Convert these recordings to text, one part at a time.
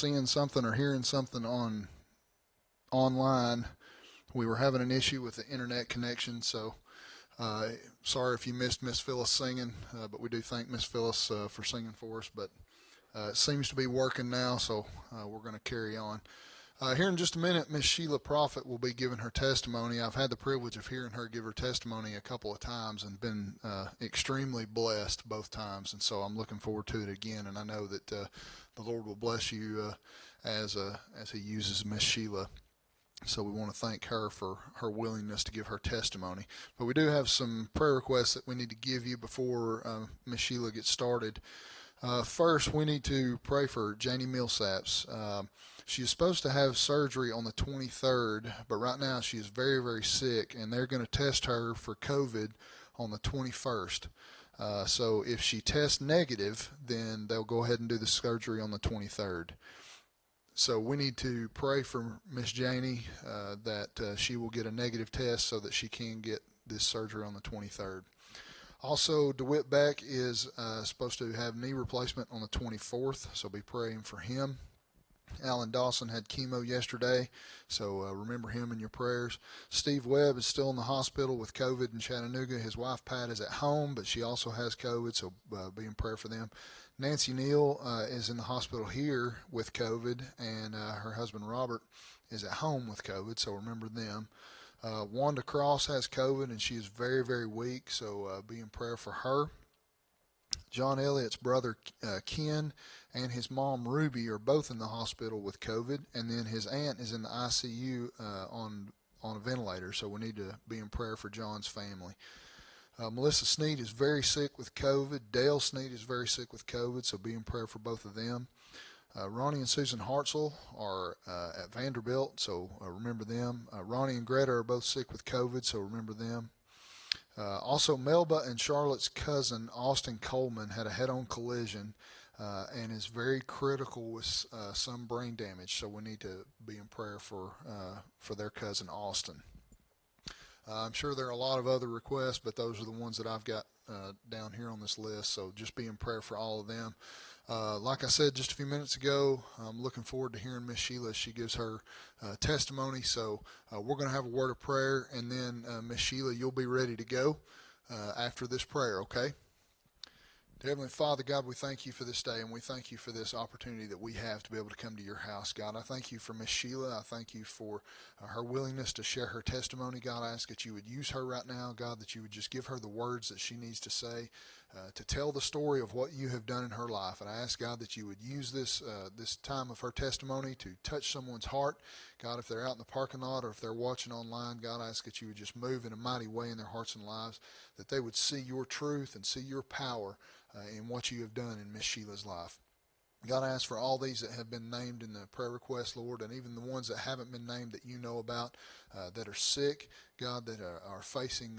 seeing something or hearing something online. We were having an issue with the internet connection, so sorry if you missed Miss Phyllis singing, but we do thank Miss Phyllis for singing for us. But it seems to be working now, so we're going to carry on. Here in just a minute, Miss Shelia Proffitt will be giving her testimony. I've had the privilege of hearing her give her testimony a couple of times and been extremely blessed both times, and so I'm looking forward to it again. And I know that the Lord will bless you as He uses Miss Shelia. So we want to thank her for her willingness to give her testimony. But we do have some prayer requests that we need to give you before Miss Shelia gets started. First, we need to pray for Janie Millsaps. She is supposed to have surgery on the 23rd, but right now she is very, very sick, and they're going to test her for COVID on the 21st. So if she tests negative, then they'll go ahead and do the surgery on the 23rd. So we need to pray for Miss Janie that she will get a negative test so that she can get this surgery on the 23rd. Also, DeWitt Beck is supposed to have knee replacement on the 24th, so be praying for him. Alan Dawson had chemo yesterday, so remember him in your prayers. Steve Webb is still in the hospital with COVID in Chattanooga. His wife Pat is at home, but she also has COVID, so be in prayer for them. Nancy Neal is in the hospital here with COVID, and her husband Robert is at home with COVID, so remember them. Wanda Cross has COVID, and she is very, very weak, so be in prayer for her. John Elliott's brother Ken and his mom Ruby are both in the hospital with COVID, and then his aunt is in the ICU on a ventilator, so we need to be in prayer for John's family. Melissa Sneed is very sick with COVID. Dale Sneed is very sick with COVID, so be in prayer for both of them. Ronnie and Susan Hartzell are at Vanderbilt, so remember them. Ronnie and Greta are both sick with COVID, so remember them. Also, Melba and Charlotte's cousin, Austin Coleman, had a head-on collision and is very critical with some brain damage, so we need to be in prayer for their cousin, Austin. I'm sure there are a lot of other requests, but those are the ones that I've got down here on this list, so just be in prayer for all of them. Like I said just a few minutes ago, I'm looking forward to hearing Miss Sheila as she gives her testimony. So we're going to have a word of prayer, and then Miss Sheila, you'll be ready to go after this prayer, okay? Heavenly Father, God, we thank you for this day, and we thank you for this opportunity that we have to be able to come to your house. God, I thank you for Miss Sheila. I thank you for her willingness to share her testimony. God, I ask that you would use her right now. God, that you would just give her the words that she needs to say to tell the story of what you have done in her life. And I ask, God, that you would use this time of her testimony to touch someone's heart. God, if they're out in the parking lot or if they're watching online, God, I ask that you would just move in a mighty way in their hearts and lives, that they would see your truth and see your power in what you have done in Miss Sheila's life. God, I ask for all these that have been named in the prayer request, Lord, and even the ones that haven't been named that you know about, that are sick, God, that are facing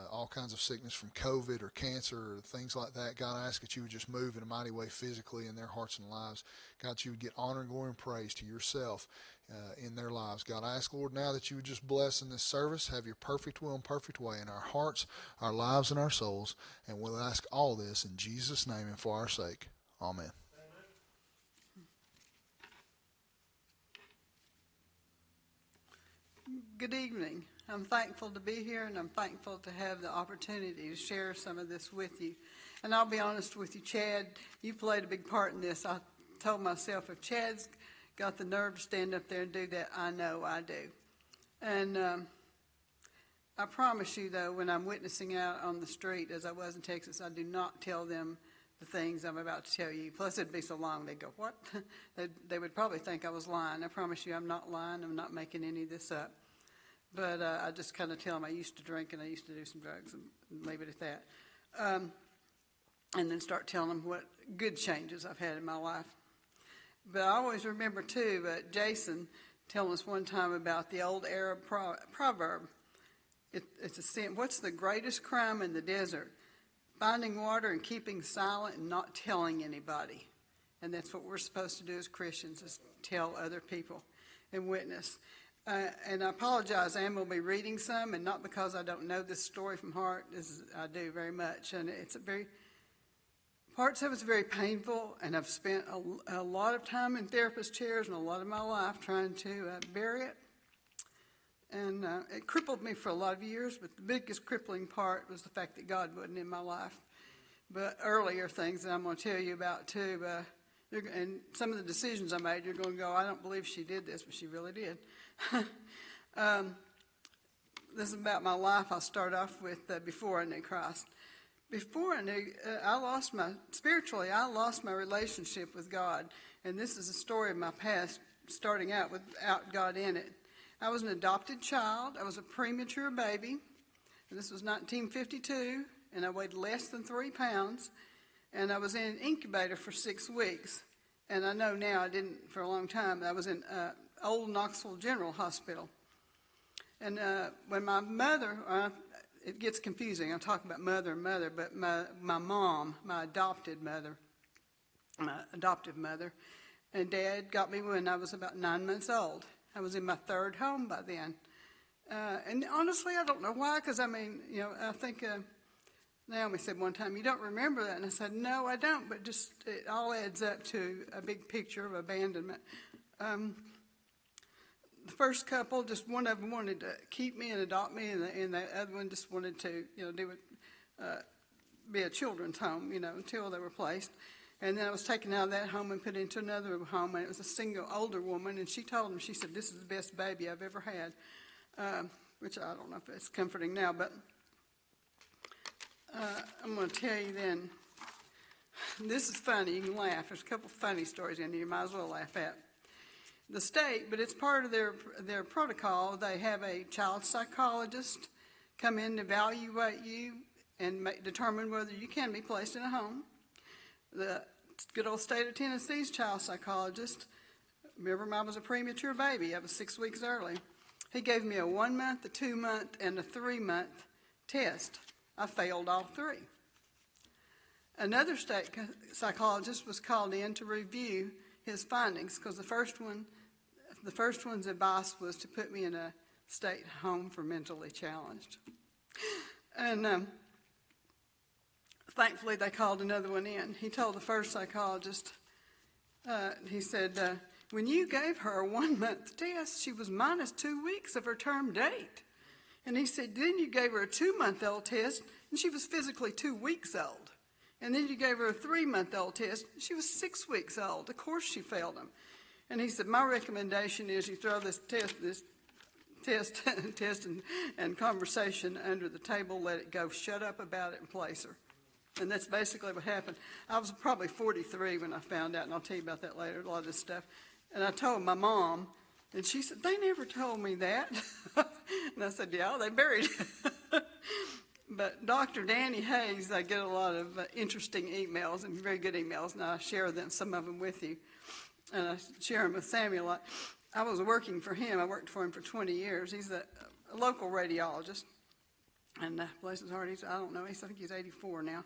all kinds of sickness from COVID or cancer or things like that. God, I ask that you would just move in a mighty way physically in their hearts and lives. God, you would get honor and glory and praise to yourself in their lives. God, I ask, Lord, now that you would just bless in this service, have your perfect will and perfect way in our hearts, our lives, and our souls. And we'll ask all this in Jesus' name and for our sake. Amen. Good evening. I'm thankful to be here, and I'm thankful to have the opportunity to share some of this with you. And I'll be honest with you, Chad, you played a big part in this. I told myself, if Chad's got the nerve to stand up there and do that, I know I do. And I promise you, though, when I'm witnessing out on the street, as I was in Texas, I do not tell them the things I'm about to tell you. Plus, it'd be so long, they'd go, what? They would probably think I was lying. I promise you I'm not lying. I'm not making any of this up. But I just kind of tell them I used to drink and I used to do some drugs and leave it at that. And then start telling them what good changes I've had in my life. But I always remember, too, Jason telling us one time about the old Arab proverb. It's a sin. What's the greatest crime in the desert? Finding water and keeping silent and not telling anybody. And that's what we're supposed to do as Christians, is tell other people and witness. And I apologize, I am going to be reading some, and not because I don't know this story from heart, as I do very much. And it's a very Parts of it's very painful, and I've spent a lot of time in therapist chairs and a lot of my life trying to bury it. And it crippled me for a lot of years, but the biggest crippling part was the fact that God wasn't in my life. But earlier things that I'm going to tell you about too, and some of the decisions I made, you're going to go, I don't believe she did this, but she really did. This is about my life. I'll start off with before I knew Christ. Before I knew, I lost my relationship with God. And this is a story of my past, starting out without God in it. I was an adopted child. I was a premature baby. And this was 1952, and I weighed less than 3 pounds. And I was in an incubator for 6 weeks. And I know now I didn't for a long time. I was in Old Knoxville General Hospital. And when my mother, it gets confusing. I'm talking about mother and mother, but my mom, my adoptive mother, and Dad got me when I was about 9 months old. I was in my third home by then. And honestly, I don't know why, because I mean, I think Naomi said one time, you don't remember that? And I said, no, I don't, but just it all adds up to a big picture of abandonment. The first couple, just one of them wanted to keep me and adopt me, and the other one just wanted to, be a children's home, until they were placed. And then I was taken out of that home and put into another home, and it was a single older woman, and she told him, she said, this is the best baby I've ever had, which I don't know if it's comforting now, but I'm going to tell you then, this is funny, you can laugh. There's a couple funny stories in here you might as well laugh at. The state, but it's part of their protocol, they have a child psychologist come in and evaluate you and determine whether you can be placed in a home. The good old state of Tennessee's child psychologist, remember I was a premature baby, I was 6 weeks early. He gave me a 1 month, a 2 month, and a 3 month test. I failed all 3. Another state psychologist was called in to review his findings, because the first one's advice was to put me in a state home for mentally challenged. And thankfully they called another one in. He told the first psychologist, he said, when you gave her a 1 month test, she was minus 2 weeks of her term date. And he said, then you gave her a 2 month old test, and she was physically 2 weeks old. And then you gave her a 3 month old test, she was 6 weeks old. Of course she failed him. And he said, my recommendation is you throw this test and conversation under the table, let it go, shut up about it and place her. And that's basically what happened. I was probably 43 when I found out, and I'll tell you about that later, a lot of this stuff. And I told my mom, and she said, they never told me that. And I said, yeah, they buried it. But Dr. Danny Hayes, I get a lot of interesting emails, and very good emails, and I share some of them with you. And I share them with Samuel. I was working for him. I worked for him for 20 years. He's a local radiologist. And bless his heart, I don't know, I think he's 84 now.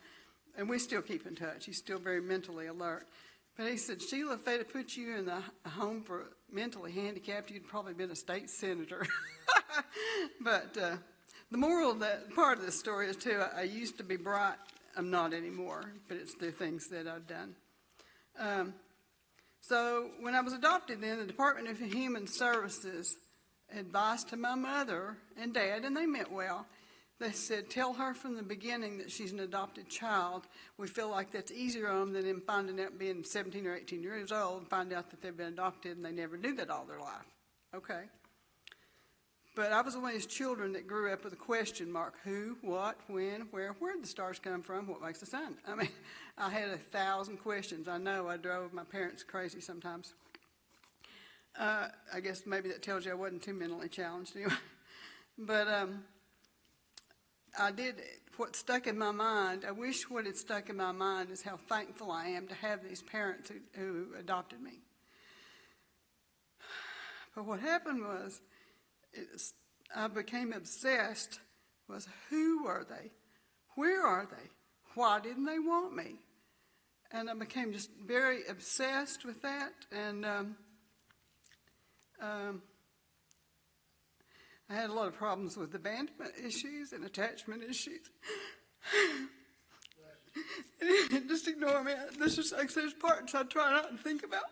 And we still keep in touch. He's still very mentally alert. But he said, Sheila, if they'd have put you in a home for mentally handicapped, you'd probably been a state senator. But the moral part of this story is, too, I used to be bright. I'm not anymore, but it's the things that I've done. So when I was adopted, then the Department of Human Services advised to my mother and dad, and they meant well. They said, tell her from the beginning that she's an adopted child. We feel like that's easier on them than them finding out being 17 or 18 years old and find out that they've been adopted and they never knew that all their life. Okay. But I was one of these children that grew up with a question mark. Who, what, when, where did the stars come from? What makes the sun? I mean, I had 1,000 questions. I know I drove my parents crazy sometimes. I guess maybe that tells you I wasn't too mentally challenged anyway. But what stuck in my mind, I wish what had stuck in my mind is how thankful I am to have these parents who adopted me. But what happened was, I became obsessed with who were they? Where are they? Why didn't they want me? And I became just very obsessed with that. And I had a lot of problems with abandonment issues and attachment issues. Just ignore me. This is like there's parts I try not to think about.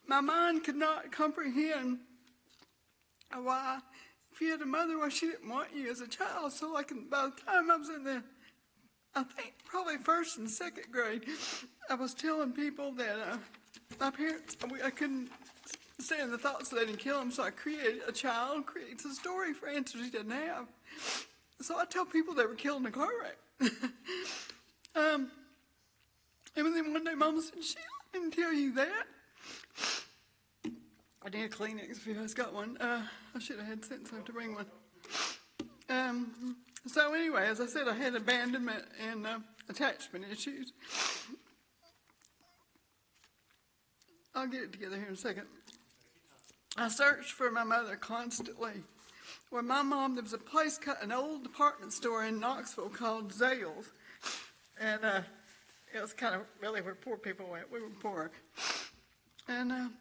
My mind could not comprehend why, if you had a mother, why she didn't want you as a child. So like by the time I was in the, I think probably first and second grade, I was telling people that my parents, I couldn't stand the thoughts that they didn't kill him, so I created a child, creates a story for answers he didn't have. So I tell people they were killed in a car wreck. And then one day Mama said, Sheila, I didn't tell you that. I need a Kleenex if you guys got one. I should have had sense enough to bring one. So anyway, as I said, I had abandonment and attachment issues. I'll get it together here in a second. I searched for my mother constantly. Where my mom, there was a place, an old department store in Knoxville called Zales. And it was kind of really where poor people went. We were poor. And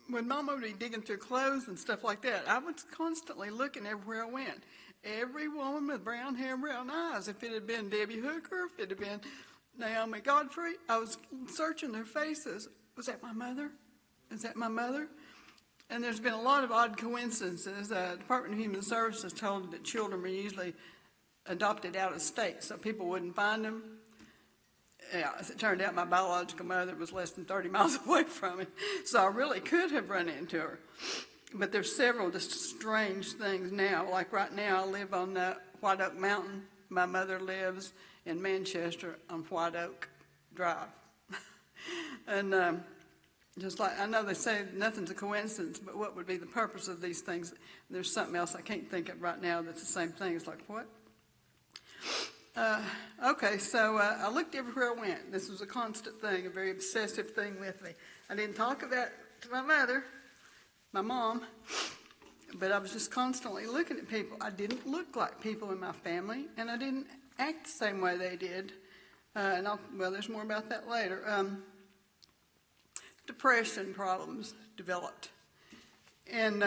when Mama would be digging through clothes and stuff like that, I was constantly looking everywhere I went. Every woman with brown hair and brown eyes. If it had been Debbie Hooker, if it had been Naomi Godfrey, I was searching their faces. Was that my mother? Is that my mother? And there's been a lot of odd coincidences. The Department of Human Services told that children were usually adopted out of state so people wouldn't find them. Yeah, as it turned out, my biological mother was less than 30 miles away from me, so I really could have run into her. But there's several just strange things now. Like right now, I live on White Oak Mountain. My mother lives in Manchester on White Oak Drive. And just like, I know they say nothing's a coincidence, but what would be the purpose of these things? There's something else I can't think of right now that's the same thing. It's like, what? Okay, so I looked everywhere I went. This was a constant thing, a very obsessive thing with me. I didn't talk about it to my mother, my mom, but I was just constantly looking at people. I didn't look like people in my family, and I didn't act the same way they did. Well, there's more about that later. Depression problems developed. And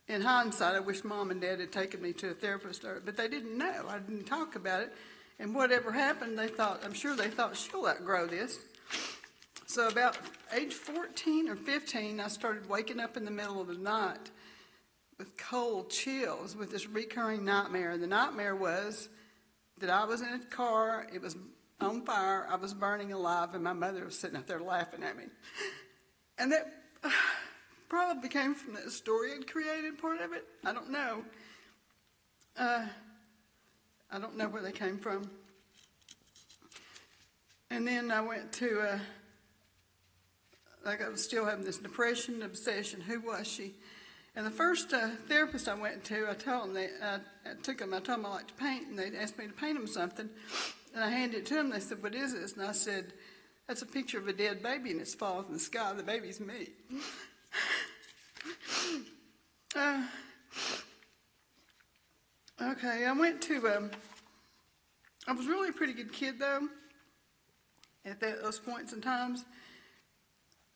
in hindsight, I wish Mom and Dad had taken me to a therapist, but they didn't know. I didn't talk about it. And whatever happened, I'm sure they thought she'll outgrow this. So about age 14 or 15, I started waking up in the middle of the night with cold chills with this recurring nightmare. And the nightmare was that I was in a car, it was on fire, I was burning alive, and my mother was sitting up there laughing at me. And that probably came from that story I'd created, part of it. I don't know. I don't know where they came from. And then I went to, I was still having this depression, obsession. Who was she? And the first therapist I went to, I told them, I told them I like to paint, and they asked me to paint them something. And I handed it to them. They said, what is this? And I said, that's a picture of a dead baby, and it's falling in the sky. The baby's me. Okay, I went to, I was really a pretty good kid, though, at those points in times.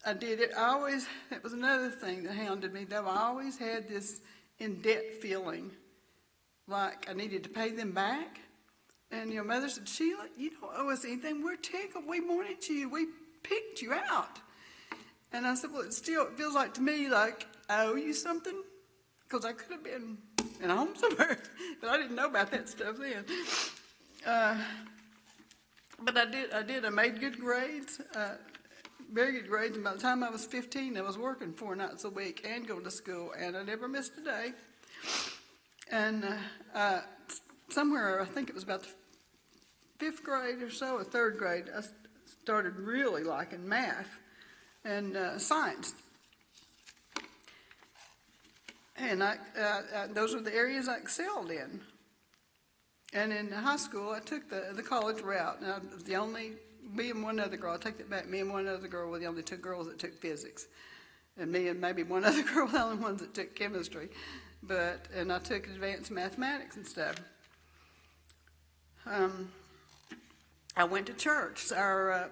I did it. That was another thing that hounded me, though. I always had this in-debt feeling, like I needed to pay them back. And your mother said, Sheila, you don't owe us anything. We're tickled. We wanted you. We picked you out. And I said, well, it feels like to me like I owe you something, because I could have been in a home somewhere, but I didn't know about that stuff then. But I did. I made good grades, very good grades. And by the time I was 15, I was working 4 nights a week and going to school, and I never missed a day. And somewhere, I think it was about the 5th grade or so, or 3rd grade, I started really liking math and science. And those were the areas I excelled in. And in high school, I took the college route. And I was the only, me and one other girl, I take that back, me and one other girl were the only 2 girls that took physics. And me and maybe one other girl were the only ones that took chemistry. And I took advanced mathematics and stuff. I went to church. Our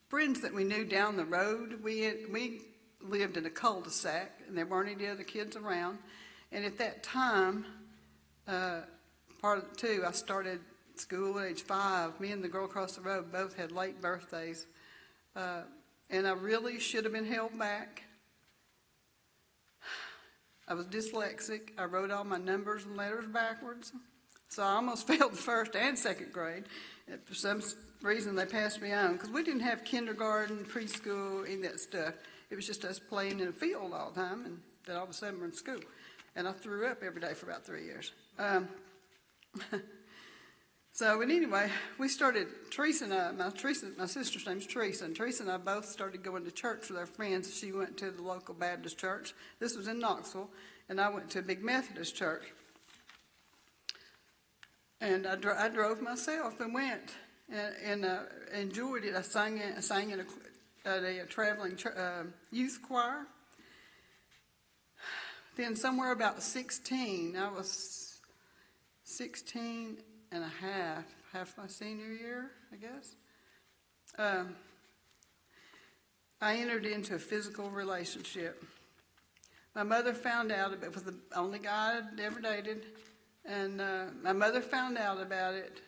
friends that we knew down the road, we lived in a cul-de-sac, and there weren't any other kids around. And at that time, Part two, I started school at age 5. Me and the girl across the road both had late birthdays. And I really should have been held back. I was dyslexic. I wrote all my numbers and letters backwards. So I almost failed the first and second grade. And for some reason, they passed me on. Because we didn't have kindergarten, preschool, any of that stuff. It was just us playing in a field all the time, and then all of a sudden we're in school. And I threw up every day for about 3 years. So, but anyway, we started, Teresa and I, my sister's name's Teresa, and Teresa and I both started going to church with our friends. She went to the local Baptist church. This was in Knoxville, and I went to a big Methodist church. And I drove myself and went and enjoyed it. I sang in a traveling youth choir. Then somewhere about 16, I was 16 and a half my senior year, I guess. I entered into a physical relationship. My mother found out about it. It was the only guy I'd ever dated. And my mother found out about it.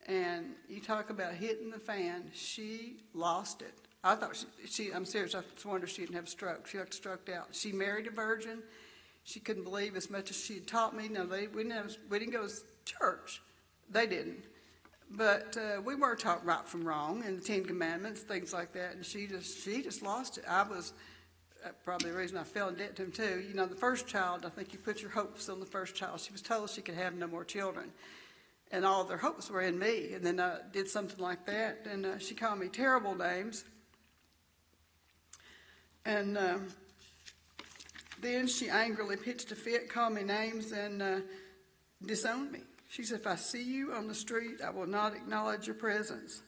And you talk about hitting the fan. She lost it. I thought I'm serious. I wondered she didn't have a stroke. She got stroked out. She married a virgin. She couldn't believe as much as she had taught me. No, we didn't go to church. They didn't. But we were taught right from wrong and the Ten Commandments, things like that. And she just lost it. I was probably the reason I fell in debt to him too. You know, the first child, I think you put your hopes on the first child. She was told she could have no more children. And all of their hopes were in me. And then I did something like that. And she called me terrible names. And then she angrily pitched a fit, called me names, and disowned me. She said, if I see you on the street, I will not acknowledge your presence.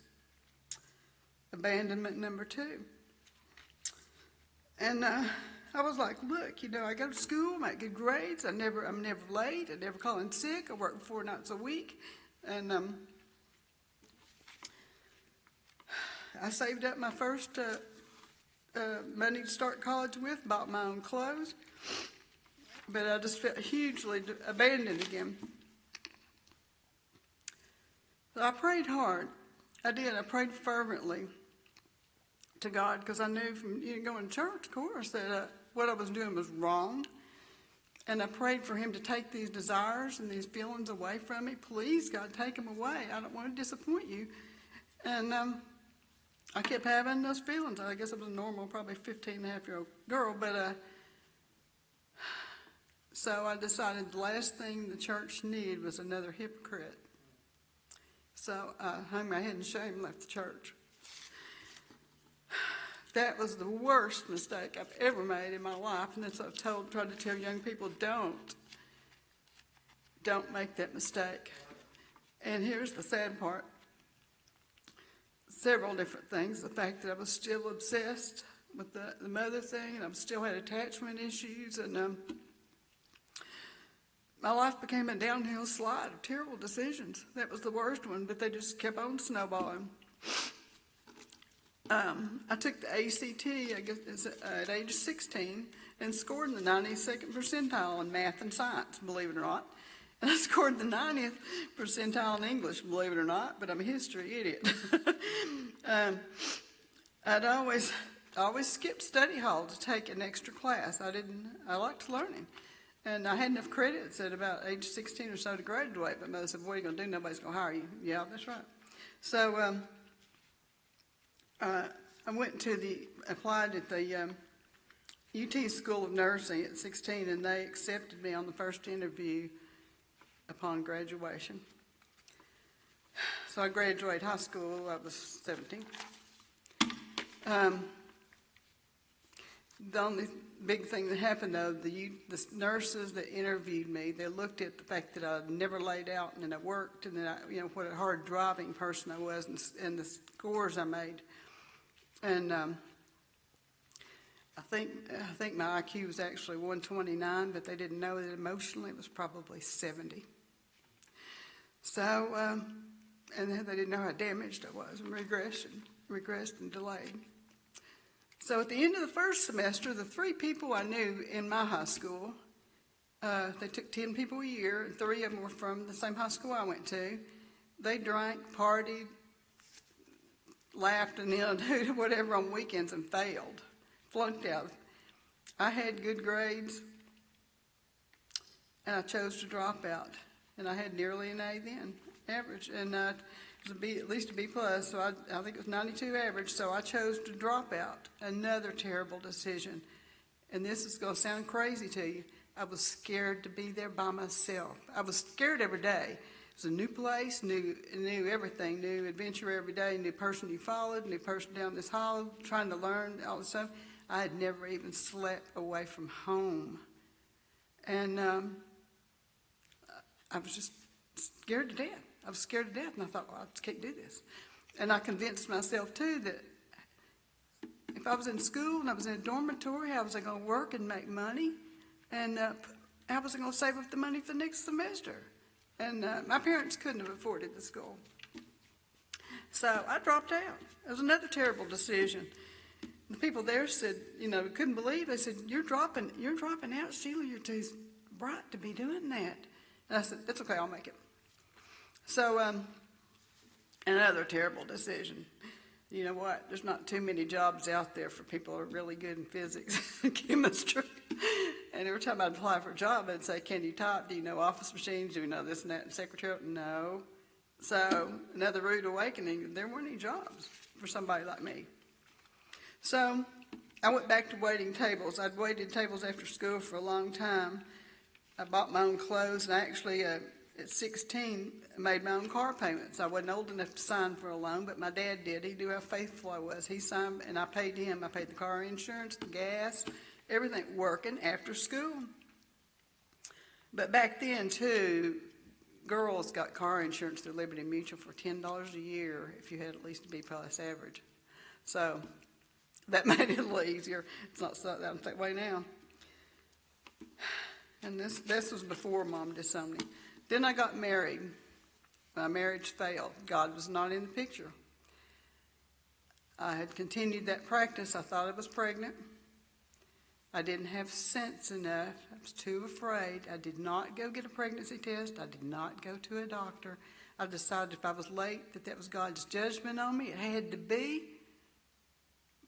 Abandonment number 2. And I was like, look, you know, I go to school, make good grades. I'm never late. I never call in sick. I work 4 nights a week. And I saved up my first money to start college with, bought my own clothes. But I just felt hugely abandoned again. So I prayed hard. I did. I prayed fervently to God because I knew from going to church, of course, that what I was doing was wrong. And I prayed for him to take these desires and these feelings away from me. Please, God, take them away. I don't want to disappoint you. And I kept having those feelings. I guess I was a normal, probably 15-and-a-half-year-old girl. But so I decided the last thing the church needed was another hypocrite. So I hung my head in shame and left the church. That was the worst mistake I've ever made in my life. And that's what I've tried to tell young people, don't make that mistake. And here's the sad part. Several different things. The fact that I was still obsessed with the mother thing, and I still had attachment issues, and my life became a downhill slide of terrible decisions. That was the worst one, but they just kept on snowballing. I took the ACT, I guess, at age 16 and scored in the 92nd percentile in math and science, believe it or not. And I scored the 90th percentile in English, believe it or not, but I'm a history idiot. I'd always skipped study hall to take an extra class. I liked learning. And I had enough credits at about age 16 or so to graduate, but Mother said, what are you going to do? Nobody's going to hire you. Yeah, that's right. So I applied at the UT School of Nursing at 16, and they accepted me on the first interview upon graduation. So I graduated high school, I was 17. The only big thing that happened, though, the nurses that interviewed me, they looked at the fact that I'd never laid out and that I worked and that what a hard driving person I was and the scores I made. And I think my IQ was actually 129, but they didn't know that emotionally it was probably 70. So, and they didn't know how damaged I was and regressed and delayed. So at the end of the first semester, the 3 people I knew in my high school They took 10 people a year, and 3 of them were from the same high school I went to. They drank, partied, laughed, and did whatever on weekends and failed, flunked out. I had good grades, and I chose to drop out. And I had nearly an A then, average, and it was a B, at least a B plus, so I think it was 92 average, so I chose to drop out. Another terrible decision. And this is going to sound crazy to you. I was scared to be there by myself. I was scared every day. It was a new place, new everything, new adventure every day, new person you followed, new person down this hall, trying to learn all this stuff. I had never even slept away from home. And I was just scared to death. I was scared to death, and I thought, well, I just can't do this. And I convinced myself, too, that if I was in school and I was in a dormitory, how was I going to work and make money? And how was I going to save up the money for the next semester? And my parents couldn't have afforded the school. So I dropped out. It was another terrible decision. The people there said, couldn't believe. They said, you're dropping out, Sheila. You're too bright to be doing that. And I said, it's okay, I'll make it. So another terrible decision. You know what? There's not too many jobs out there for people who are really good in physics and chemistry. And every time I'd apply for a job, I'd say, can you type? Do you know office machines? Do you know this and that? And secretarial? No. So another rude awakening. There weren't any jobs for somebody like me. So I went back to waiting tables. I'd waited tables after school for a long time. I bought my own clothes, and I actually, at 16, made my own car payments. I wasn't old enough to sign for a loan, but my dad did. He knew how faithful I was. He signed, and I paid him. I paid the car insurance, the gas, everything, working after school. But back then, too, girls got car insurance through Liberty Mutual for $10 a year if you had at least a B-plus average. So that made it a little easier. It's not that way now. And this was before Mom disowned me. Then I got married. My marriage failed. God was not in the picture. I had continued that practice. I thought I was pregnant. I didn't have sense enough. I was too afraid. I did not go get a pregnancy test. I did not go to a doctor. I decided if I was late that was God's judgment on me. It had to be,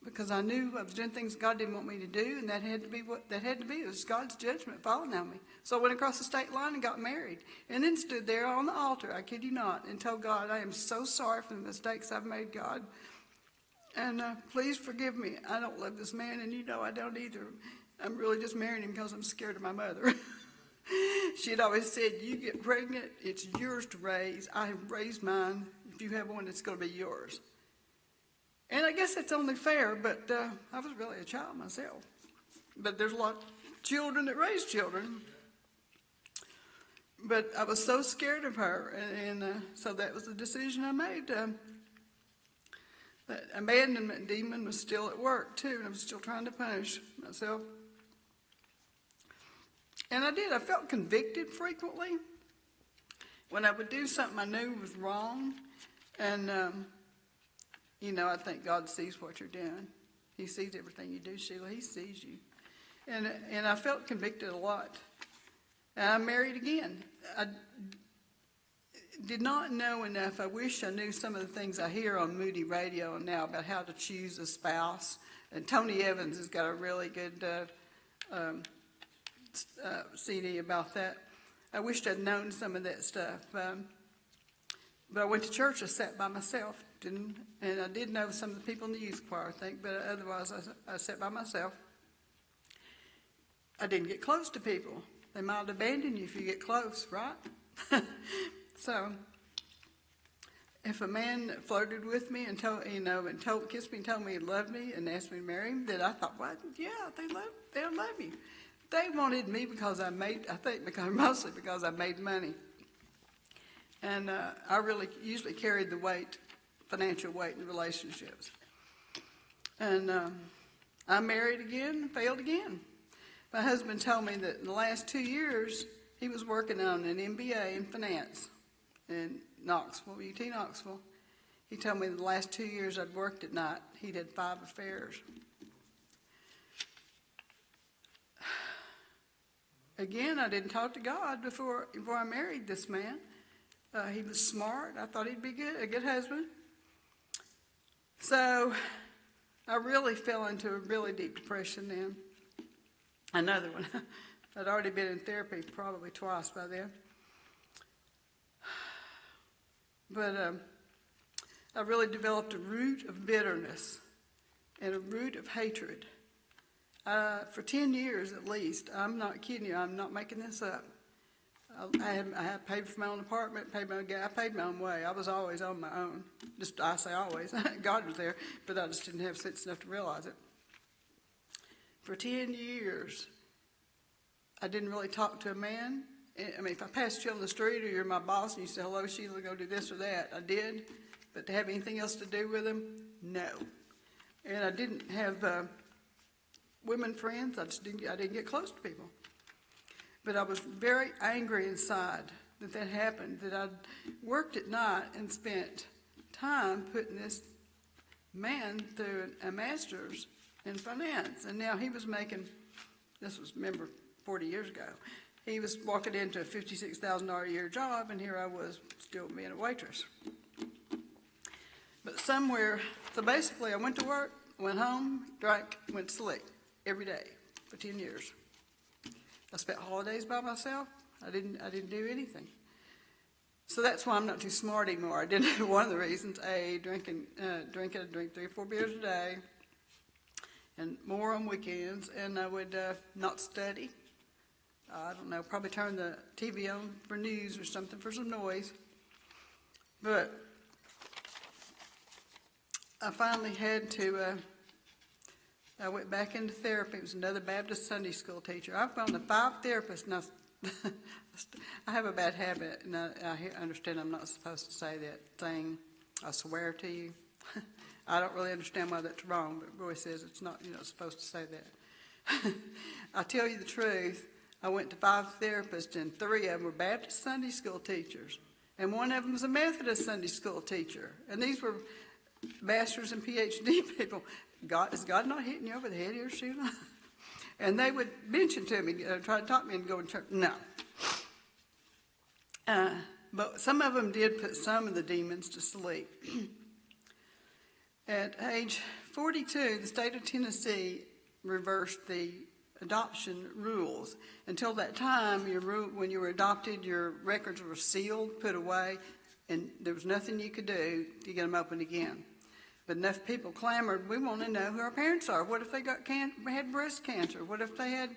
because I knew I was doing things God didn't want me to do, and that had to be what that had to be. It was God's judgment falling on me. So I went across the state line and got married, and then stood there on the altar, I kid you not, and told God, I am so sorry for the mistakes I've made, God, and please forgive me. I don't love this man, and I don't either. I'm really just marrying him because I'm scared of my mother. She had always said, you get pregnant, it's yours to raise. I have raised mine. If you have one, it's going to be yours. And I guess that's only fair, but I was really a child myself. But there's a lot of children that raise children. But I was so scared of her, and so that was the decision I made. That abandonment demon was still at work, too, and I was still trying to punish myself. And I did. I felt convicted frequently when I would do something I knew was wrong, and I think God sees what you're doing. He sees everything you do, Sheila. He sees you. And I felt convicted a lot. And I married again. I did not know enough. I wish I knew some of the things I hear on Moody Radio now about how to choose a spouse. And Tony Evans has got a really good CD about that. I wished I'd known some of that stuff. But I went to church. I sat by myself. And I did know some of the people in the youth choir, I think, but otherwise I sat by myself. I didn't get close to people. They might abandon you if you get close, right? So if a man flirted with me and kissed me and told me he loved me and asked me to marry him, then I thought, well, yeah, they'll love you. They wanted me mostly because I made money. And I really usually carried the weight, financial weight in relationships. And I married again, failed again. My husband told me that in the last 2 years, he was working on an MBA in finance in Knoxville, UT Knoxville. He told me the last 2 years I'd worked at night. He'd had 5 affairs. again, I didn't talk to God before I married this man. He was smart. I thought he'd be a good husband. So I really fell into a really deep depression then. Another one. I'd already been in therapy probably twice by then. But I really developed a root of bitterness and a root of hatred. For 10 years at least, I'm not kidding you, I'm not making this up. I had paid for my own apartment, I paid my own way. I was always on my own. I say always. God was there, but I just didn't have sense enough to realize it. For 10 years, I didn't really talk to a man. I mean, if I passed you on the street or you're my boss and you say, hello, Sheila, go do this or that, I did. But to have anything else to do with him, no. And I didn't have women friends. I didn't get close to people. But I was very angry inside that happened, that I'd worked at night and spent time putting this man through a master's in finance. And now he was making, remember, 40 years ago. He was walking into a $56,000 a year job, and here I was still being a waitress. But so basically I went to work, went home, drank, went to sleep every day for 10 years. I spent holidays by myself. I didn't do anything. So that's why I'm not too smart anymore. I didn't. One of the reasons, I drink 3 or 4 beers a day, and more on weekends. And I would not study. I don't know, probably turn the TV on for news or something for some noise. But I finally had to. I went back into therapy. It was another Baptist Sunday school teacher. I've gone to 5 therapists, and I have a bad habit, and I understand I'm not supposed to say that thing. I swear to you. I don't really understand why that's wrong, but Roy says it's not. You're not supposed to say that. I'll tell you the truth. I went to 5 therapists, and 3 of them were Baptist Sunday school teachers, and one of them was a Methodist Sunday school teacher, and these were masters and PhD people. Is God not hitting you over the head here, Sheila? And they would mention to me, try to talk me into going to church. No. But some of them did put some of the demons to sleep. At age 42, the state of Tennessee reversed the adoption rules. Until that time, when you were adopted, your records were sealed, put away, and there was nothing you could do to get them open again. But enough people clamored, we want to know who our parents are. What if they had breast cancer? What if they had,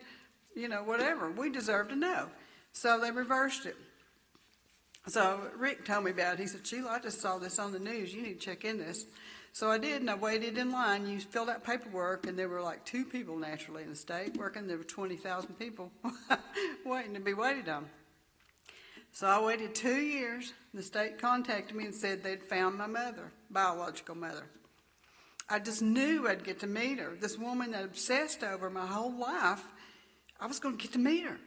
whatever? We deserve to know. So they reversed it. So Rick told me about it. He said, Sheila, I just saw this on the news. You need to check in this. So I did, and I waited in line. You filled out paperwork, and there were like 2 people naturally in the state working. There were 20,000 people waiting to be waited on. So I waited 2 years. The state contacted me and said they'd found my mother, biological mother. I just knew I'd get to meet her. This woman that obsessed over my whole life, I was going to get to meet her.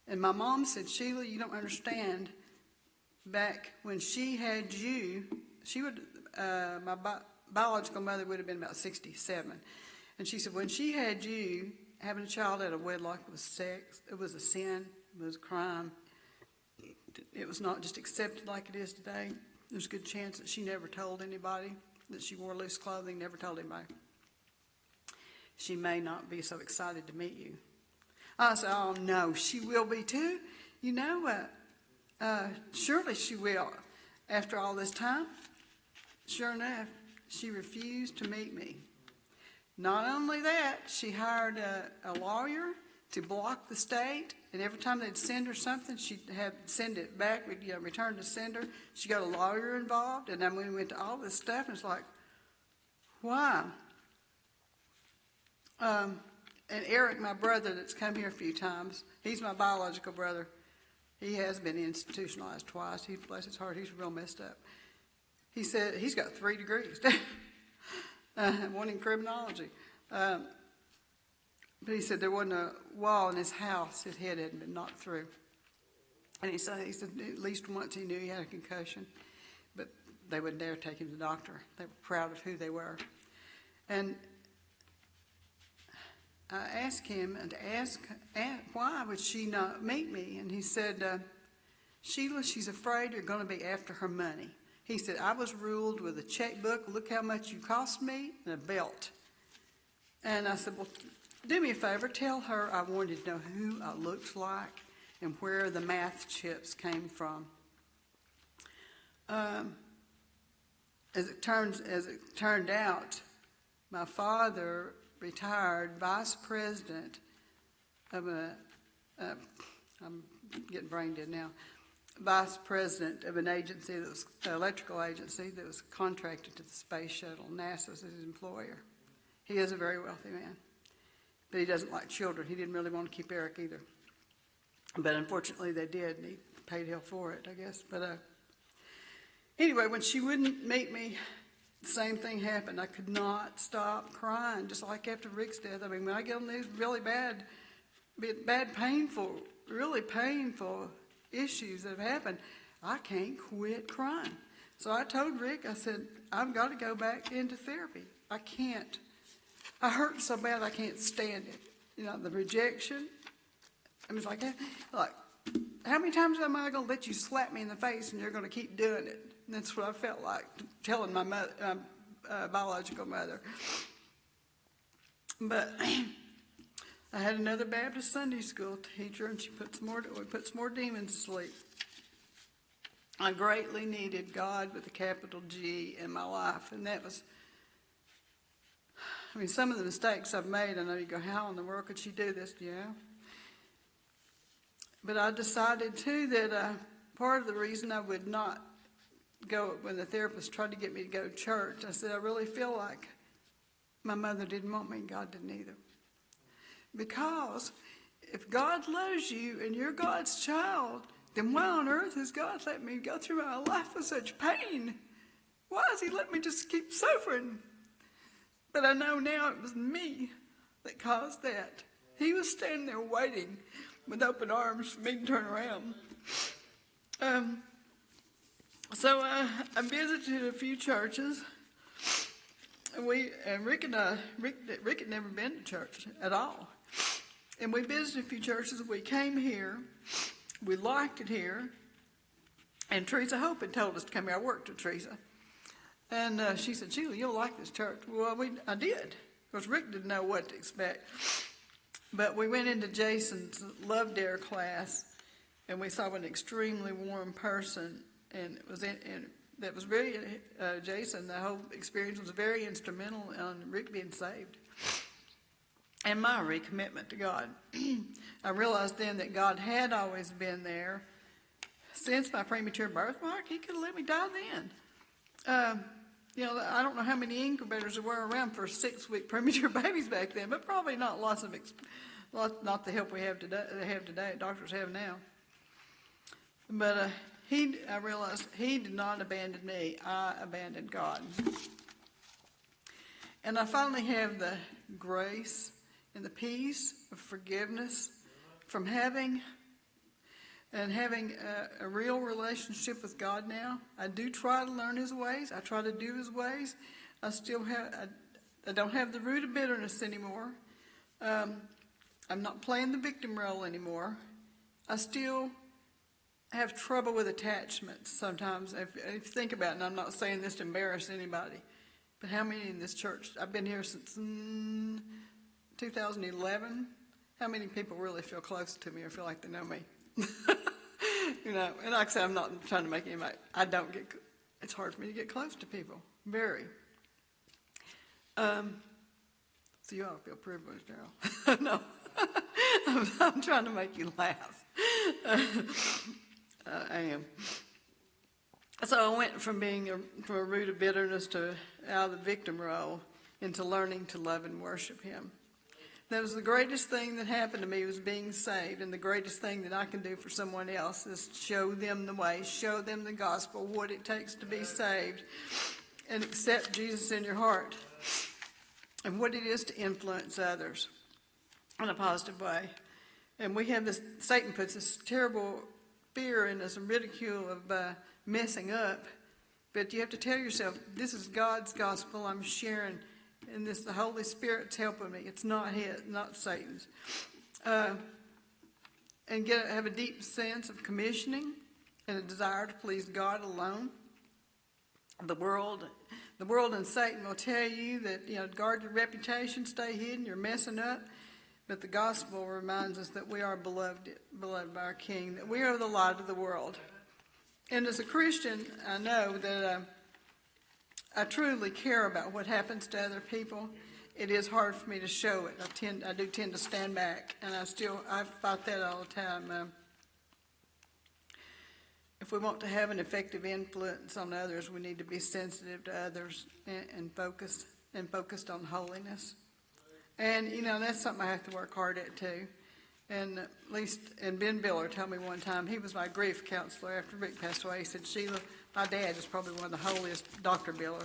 And my mom said, Sheila, you don't understand. Back when she had you, my biological mother would have been about 67. And she said, when she had you, having a child out of wedlock was sex. It was a sin. It was a crime. It was not just accepted like it is today. There's a good chance that she never told anybody, that she wore loose clothing, never told anybody. She may not be so excited to meet you. I said, oh, no, she will be too. Surely she will. After all this time, sure enough, she refused to meet me. Not only that, she hired a lawyer to block the state, and every time they'd send her something, she'd send it back, return to sender. She got a lawyer involved, and then we went to all this stuff, and it's like, why? And Eric, my brother that's come here a few times, he's my biological brother. He has been institutionalized twice. He, bless his heart, he's real messed up. He said he's got 3 degrees, one in criminology. But he said there wasn't a wall in his house his head hadn't been knocked through. And he said at least once he knew he had a concussion, but they wouldn't dare take him to the doctor. They were proud of who they were. And I asked him and why would she not meet me? And he said, Sheila, she's afraid you're going to be after her money. He said, I was ruled with a checkbook, look how much you cost me, and a belt. And I said, well, do me a favor, tell her I wanted to know who I looked like and where the math chips came from. As it turned out, my father retired vice president of I'm getting brain dead now, vice president of an agency that was an electrical agency that was contracted to the space shuttle. NASA was his employer. He is a very wealthy man, but he doesn't like children. He didn't really want to keep Eric either. But unfortunately they did, and he paid hell for it, I guess. But anyway, when she wouldn't meet me, the same thing happened. I could not stop crying, just like after Rick's death. I mean, when I get on these really bad, really painful issues that have happened, I can't quit crying. So I told Rick, I said, I've got to go back into therapy. I can't. I hurt so bad I can't stand it. You know, the rejection. I was like, how many times am I going to let you slap me in the face and you're going to keep doing it? And that's what I felt like telling my mother, biological mother. But I had another Baptist Sunday school teacher, and we put some more demons to sleep. I greatly needed God with a capital G in my life, and that was, I mean, some of the mistakes I've made, I know you go, how in the world could she do this? Yeah. But I decided, too, that part of the reason I would not go, when the therapist tried to get me to go to church, I said, I really feel like my mother didn't want me and God didn't either. Because if God loves you and you're God's child, then why on earth has God let me go through my life with such pain? Why has he let me just keep suffering? But I know now it was me that caused that. He was standing there waiting with open arms for me to turn around. So I visited a few churches. Rick had never been to church at all. And we visited a few churches. We came here. We liked it here. And Teresa Hope had told us to come here. I worked with Teresa. And she said, Sheila, you'll like this church. Well, I did, because Rick didn't know what to expect. But we went into Jason's Love Dare class, and we saw an extremely warm person. And that was very, Jason, the whole experience was very instrumental in Rick being saved and my recommitment to God. I realized then that God had always been there since my premature birthmark. He could have let me die then. You know, I don't know how many incubators there were around for 6-week premature babies back then, but probably not not the help we have today, doctors have now. But I realized he did not abandon me. I abandoned God. And I finally have the grace and the peace of forgiveness from having a real relationship with God now. I do try to learn his ways. I try to do his ways. I don't have the root of bitterness anymore. I'm not playing the victim role anymore. I still have trouble with attachments sometimes. If you think about it, and I'm not saying this to embarrass anybody, but how many in this church, I've been here since 2011, how many people really feel close to me or feel like they know me? You know, and like I said, I'm not trying to make anybody, it's hard for me to get close to people, very. So you ought to feel privileged, Daryl. No, I'm trying to make you laugh. I am. So I went from being from a root of bitterness to out of the victim role into learning to love and worship him. That was the greatest thing that happened to me, was being saved, and the greatest thing that I can do for someone else is show them the way, show them the gospel, what it takes to be saved, and accept Jesus in your heart, and what it is to influence others in a positive way. And we have this, Satan puts this terrible fear and this ridicule of messing up, but you have to tell yourself, this is God's gospel I'm sharing, And the Holy Spirit's helping me. It's not his, not Satan's. And have a deep sense of commissioning and a desire to please God alone. The world and Satan will tell you that, guard your reputation, stay hidden, you're messing up. But the gospel reminds us that we are beloved by our King, that we are the light of the world. And as a Christian, I know that I truly care about what happens to other people. It is hard for me to show it. I do tend to stand back, and I fight that all the time. If we want to have an effective influence on others, we need to be sensitive to others and focused on holiness. And, that's something I have to work hard at too. And Ben Biller told me one time, he was my grief counselor after Rick passed away. He said, Sheila, my dad is probably one of the holiest, Dr. Biller,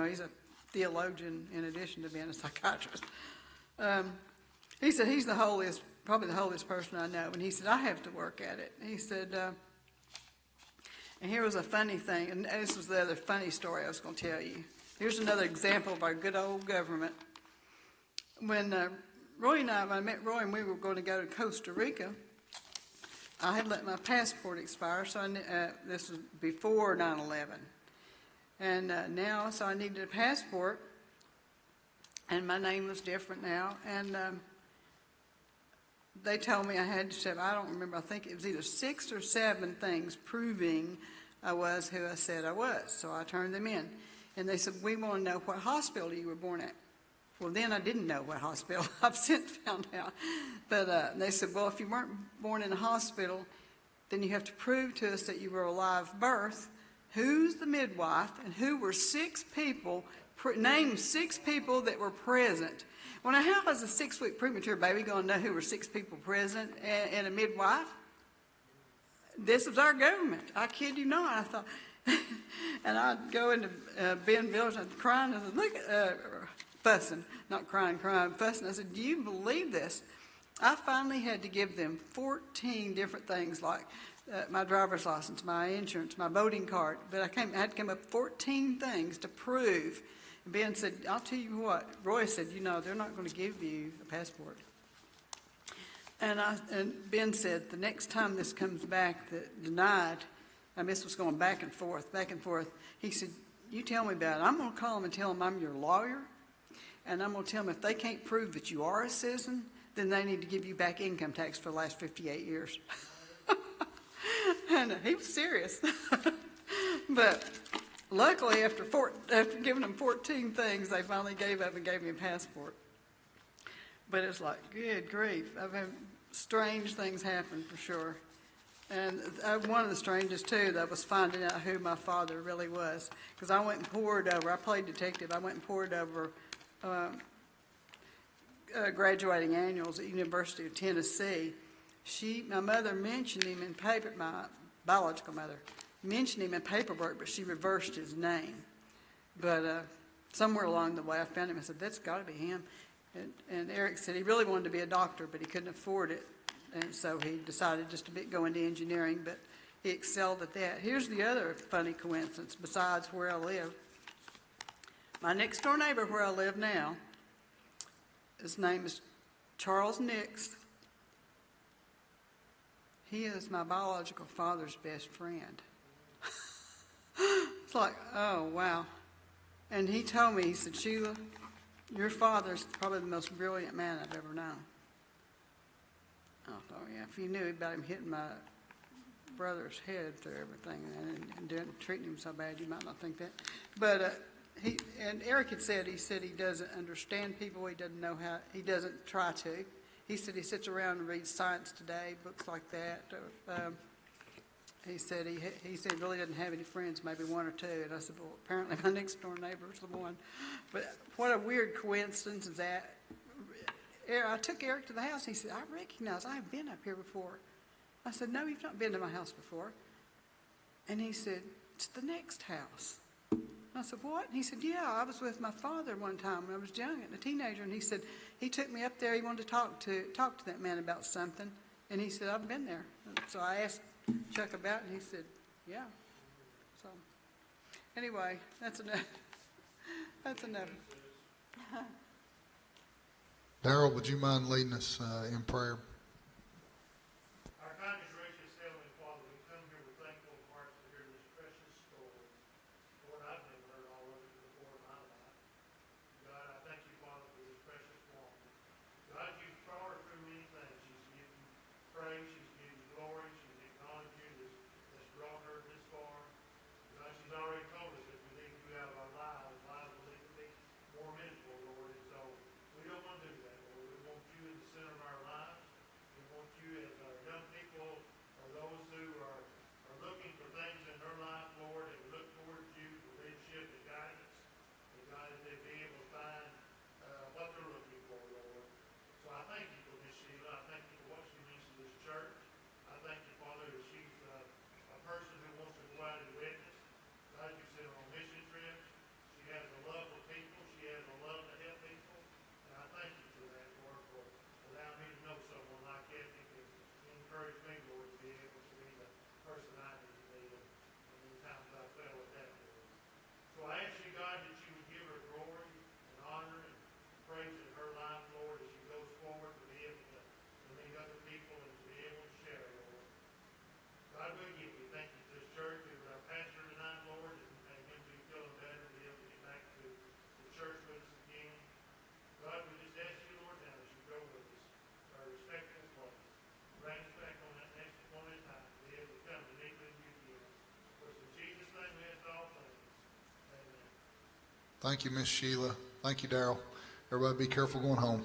he's a theologian in addition to being a psychiatrist. He said he's probably the holiest person I know. And he said, I have to work at it. He said, and here was a funny thing, and this was the other funny story I was going to tell you. Here's another example of our good old government. When I met Roy and we were going to go to Costa Rica, I had let my passport expire, so this was before 9/11. And so I needed a passport, and my name was different now. And they told me I had to have, I don't remember, I think it was either 6 or 7 things proving I was who I said I was. So I turned them in. And they said, we want to know what hospital you were born at. Well, then I didn't know what hospital. I've since found out. But they said, well, if you weren't born in a hospital, then you have to prove to us that you were a live birth. Who's the midwife, and who were 6 people, name 6 people that were present. Well, now, how is a 6-week premature baby going to know who were 6 people present and a midwife? This was our government. I kid you not. I thought, and I'd go into Ben Miller's and I'd crying. I said, look at, fussing, not crying, fussing. I said, do you believe this? I finally had to give them 14 different things like my driver's license, my insurance, my voting card. But I had to come up with 14 things to prove. And Ben said, I'll tell you what. Roy said, they're not going to give you a passport. And Ben said, the next time this comes back that denied, and this was going back and forth. He said, you tell me about it. I'm going to call them and tell them I'm your lawyer. And I'm going to tell them if they can't prove that you are a citizen, then they need to give you back income tax for the last 58 years. And he was serious. But luckily, after giving them 14 things, they finally gave up and gave me a passport. But it's like, good grief. I've had strange things happen for sure. And one of the strangest, too, that was finding out who my father really was. Because I went and poured over, I played detective, I went and poured over graduating annuals at University of Tennessee. My mother mentioned him in paper, my biological mother, mentioned him in paperwork, but she reversed his name. But somewhere along the way I found him. I said, that's got to be him. And Eric said he really wanted to be a doctor, but he couldn't afford it. And so he decided just to go into engineering, but he excelled at that. Here's the other funny coincidence besides where I live. My next door neighbor where I live now, his name is Charles Nix. He is my biological father's best friend. It's like, oh, wow. And he told me, he said, Sheila, your father's probably the most brilliant man I've ever known. I thought, yeah, if you knew about him hitting my brother's head through everything and treating him so bad, you might not think that. But Eric had said, he doesn't understand people. He doesn't know how, he doesn't try to. He said he sits around and reads Science Today, books like that. He said he really doesn't have any friends, maybe 1 or 2. And I said, well, apparently my next door neighbor's the one. But what a weird coincidence is that. I took Eric to the house. He said, I recognize I've been up here before. I said, no, you've not been to my house before. And he said, it's the next house. I said, what? And he said, yeah, I was with my father one time when I was young and a teenager. And he said, he took me up there. He wanted to talk to that man about something. And he said, I've been there. And so I asked Chuck about it, and he said, yeah. So anyway, that's enough. That's enough. Darrell, would you mind leading us in prayer? Our kind and gracious Heavenly Father, we come here with thankful hearts to hear this precious story. Lord, I've never heard all of it before in my life. God, I thank you, Father, for this precious woman. God, you've brought her through many things. She's given you praise, she's given you glory, she's acknowledged you that's brought her this far. God, she's already told us if we leave you out of our lives will lead to be more miserable, Lord. And so we don't want to do that, Lord. We want you in the center of our lives. We want you as our young people or those who are looking for things in their life, Lord, and look towards you for leadership and guidance. And God, that they be able to find what they're looking for, Lord. So I thank you for Miss Shelia. I thank you for what she means to this church. I thank you, Father, that she's a person who wants to go out and witness. God, you sent her on mission trips. She has a love for people. She has a love to help people. And I thank you for that, Lord, for allowing me to know someone like that that can encourage me, Lord, to be able to be the person I need to be. And many times I fail at that, Lord. So I ask you, God, that you would give her glory and honor and praise in her life, Lord, as she goes forward to be able to meet other people and to be able to share, Lord. God, we give you thank you for this church. We were our pastor tonight, Lord, and him be feeling better to be able to get back to the church with us again. God, we just ask you, Lord, now as you go with us, our respectful place. Bring us back on that next appointed time to be able to come and meet with you again. For it's in Jesus' name we ask all things. Amen. Thank you, Miss Sheila. Thank you, Darrell. Everybody be careful going home.